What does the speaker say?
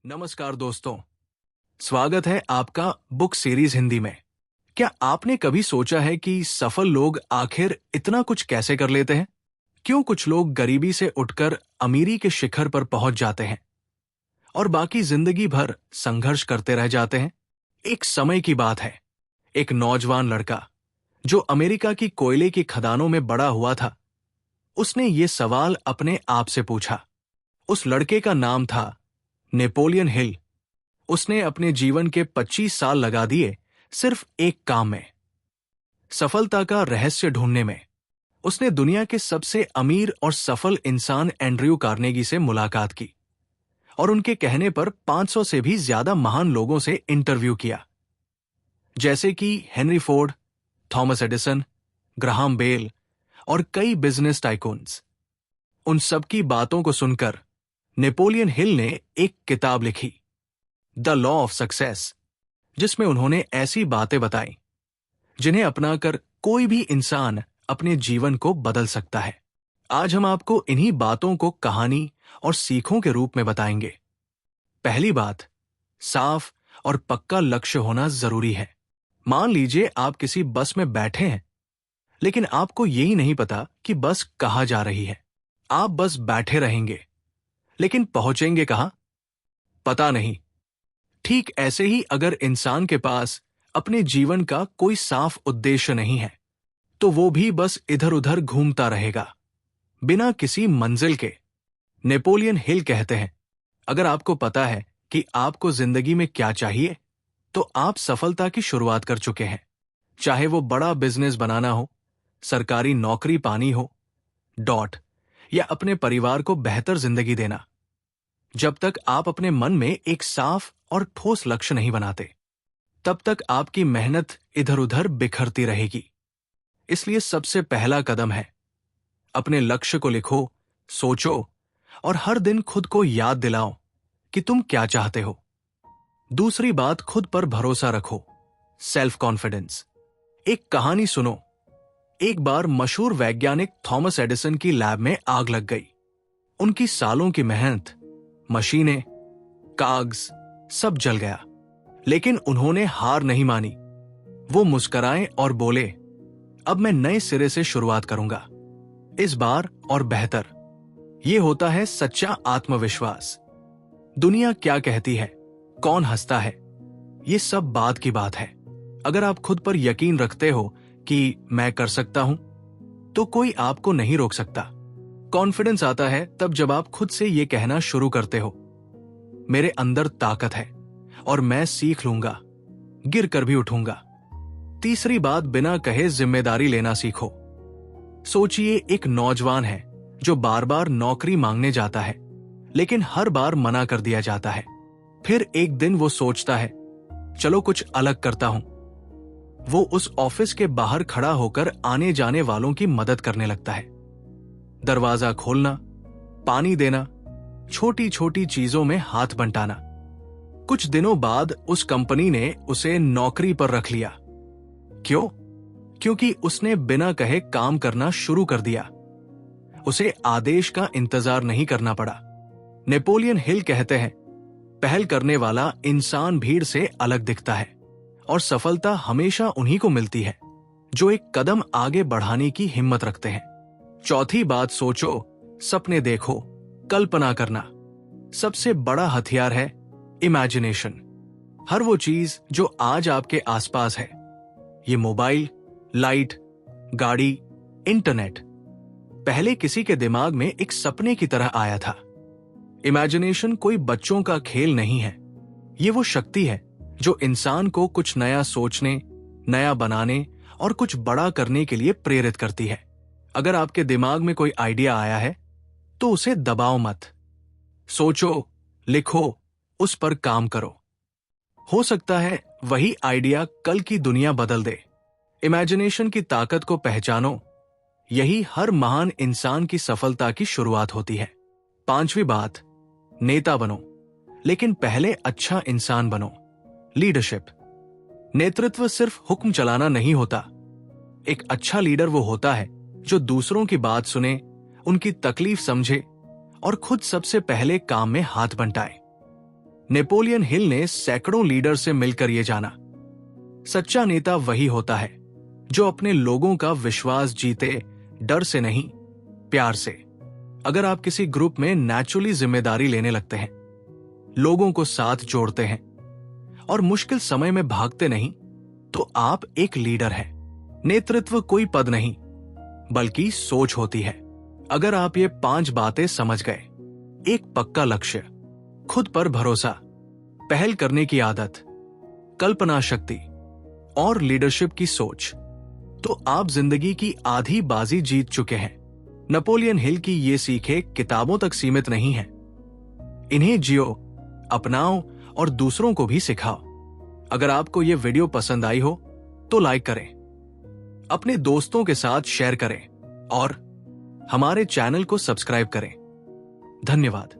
नमस्कार दोस्तों, स्वागत है आपका बुक सीरीज हिंदी में। क्या आपने कभी सोचा है कि सफल लोग आखिर इतना कुछ कैसे कर लेते हैं? क्यों कुछ लोग गरीबी से उठकर अमीरी के शिखर पर पहुंच जाते हैं और बाकी जिंदगी भर संघर्ष करते रह जाते हैं? एक समय की बात है, एक नौजवान लड़का जो अमेरिका की कोयले की खदानों में बड़ा हुआ था, उसने ये सवाल अपने आप से पूछा। उस लड़के का नाम था नेपोलियन हिल। उसने अपने जीवन के 25 साल लगा दिए सिर्फ एक काम में, सफलता का रहस्य ढूंढने में। उसने दुनिया के सबसे अमीर और सफल इंसान एंड्रयू कार्नेगी से मुलाकात की और उनके कहने पर 500 से भी ज्यादा महान लोगों से इंटरव्यू किया, जैसे कि Henry Ford, Thomas Edison, Graham Bell और कई बिजनेस टाइकून्स। उन सबकी बातों को सुनकर नेपोलियन हिल ने एक किताब लिखी, द लॉ ऑफ सक्सेस, जिसमें उन्होंने ऐसी बातें बताई जिन्हें अपनाकर कोई भी इंसान अपने जीवन को बदल सकता है। आज हम आपको इन्हीं बातों को कहानी और सीखों के रूप में बताएंगे। पहली बात, साफ और पक्का लक्ष्य होना जरूरी है। मान लीजिए आप किसी बस में बैठे हैं, लेकिन आपको यही नहीं पता कि बस कहाँ जा रही है। आप बस बैठे रहेंगे, लेकिन पहुंचेंगे कहां? पता नहीं। ठीक ऐसे ही अगर इंसान के पास अपने जीवन का कोई साफ उद्देश्य नहीं है, तो वो भी बस इधर उधर घूमता रहेगा, बिना किसी मंजिल के। नेपोलियन हिल कहते हैं, अगर आपको पता है कि आपको जिंदगी में क्या चाहिए, तो आप सफलता की शुरुआत कर चुके हैं। चाहे वो बड़ा बिजनेस बनाना हो, सरकारी नौकरी पानी हो, या अपने परिवार को बेहतर जिंदगी देना। जब तक आप अपने मन में एक साफ और ठोस लक्ष्य नहीं बनाते, तब तक आपकी मेहनत इधर उधर बिखरती रहेगी। इसलिए सबसे पहला कदम है, अपने लक्ष्य को लिखो, सोचो और हर दिन खुद को याद दिलाओ कि तुम क्या चाहते हो। दूसरी बात, खुद पर भरोसा रखो, सेल्फ कॉन्फिडेंस। एक कहानी सुनो। एक बार मशहूर वैज्ञानिक थॉमस एडिसन की लैब में आग लग गई। उनकी सालों की मेहनत, मशीनें, कागज सब जल गया, लेकिन उन्होंने हार नहीं मानी। वो मुस्कुराए और बोले, अब मैं नए सिरे से शुरुआत करूंगा, इस बार और बेहतर। ये होता है सच्चा आत्मविश्वास। दुनिया क्या कहती है, कौन हंसता है, ये सब बात की बात है। अगर आप खुद पर यकीन रखते हो कि मैं कर सकता हूं, तो कोई आपको नहीं रोक सकता। कॉन्फिडेंस आता है तब जब आप खुद से ये कहना शुरू करते हो, मेरे अंदर ताकत है और मैं सीख लूंगा, गिर कर भी उठूंगा। तीसरी बात, बिना कहे जिम्मेदारी लेना सीखो। सोचिए, एक नौजवान है जो बार बार नौकरी मांगने जाता है, लेकिन हर बार मना कर दिया जाता है। फिर एक दिन वो सोचता है, चलो कुछ अलग करता हूं। वो उस ऑफिस के बाहर खड़ा होकर आने जाने वालों की मदद करने लगता है। दरवाजा खोलना, पानी देना, छोटी छोटी चीजों में हाथ बंटाना। कुछ दिनों बाद उस कंपनी ने उसे नौकरी पर रख लिया। क्यों? क्योंकि उसने बिना कहे काम करना शुरू कर दिया। उसे आदेश का इंतजार नहीं करना पड़ा। नेपोलियन हिल कहते हैं, पहल करने वाला इंसान भीड़ से अलग दिखता है और सफलता हमेशा उन्हीं को मिलती है जो एक कदम आगे बढ़ाने की हिम्मत रखते हैं। चौथी बात, सोचो, सपने देखो, कल्पना करना। सबसे बड़ा हथियार है इमेजिनेशन। हर वो चीज जो आज आपके आसपास है, ये मोबाइल, लाइट, गाड़ी, इंटरनेट, पहले किसी के दिमाग में एक सपने की तरह आया था। इमेजिनेशन कोई बच्चों का खेल नहीं है। ये वो शक्ति है जो इंसान को कुछ नया सोचने, नया बनाने और कुछ बड़ा करने के लिए प्रेरित करती है। अगर आपके दिमाग में कोई आइडिया आया है, तो उसे दबाओ मत। सोचो, लिखो, उस पर काम करो। हो सकता है वही आइडिया कल की दुनिया बदल दे। इमेजिनेशन की ताकत को पहचानो, यही हर महान इंसान की सफलता की शुरुआत होती है। पांचवी बात, नेता बनो, लेकिन पहले अच्छा इंसान बनो। लीडरशिप, नेतृत्व सिर्फ हुक्म चलाना नहीं होता। एक अच्छा लीडर वो होता है जो दूसरों की बात सुने, उनकी तकलीफ समझे और खुद सबसे पहले काम में हाथ बंटाए। नेपोलियन हिल ने सैकड़ों लीडर से मिलकर यह जाना, सच्चा नेता वही होता है जो अपने लोगों का विश्वास जीते, डर से नहीं, प्यार से। अगर आप किसी ग्रुप में नेचुरली जिम्मेदारी लेने लगते हैं, लोगों को साथ जोड़ते हैं और मुश्किल समय में भागते नहीं, तो आप एक लीडर हैं। नेतृत्व कोई पद नहीं, बल्कि सोच होती है। अगर आप ये 5 बातें समझ गए, एक पक्का लक्ष्य, खुद पर भरोसा, पहल करने की आदत, कल्पना शक्ति और लीडरशिप की सोच, तो आप जिंदगी की आधी बाजी जीत चुके हैं। नेपोलियन हिल की ये सीखें किताबों तक सीमित नहीं हैं। इन्हें जियो, अपनाओ और दूसरों को भी सिखाओ। अगर आपको ये वीडियो पसंद आई हो तो लाइक करें, अपने दोस्तों के साथ शेयर करें और हमारे चैनल को सब्सक्राइब करें। धन्यवाद।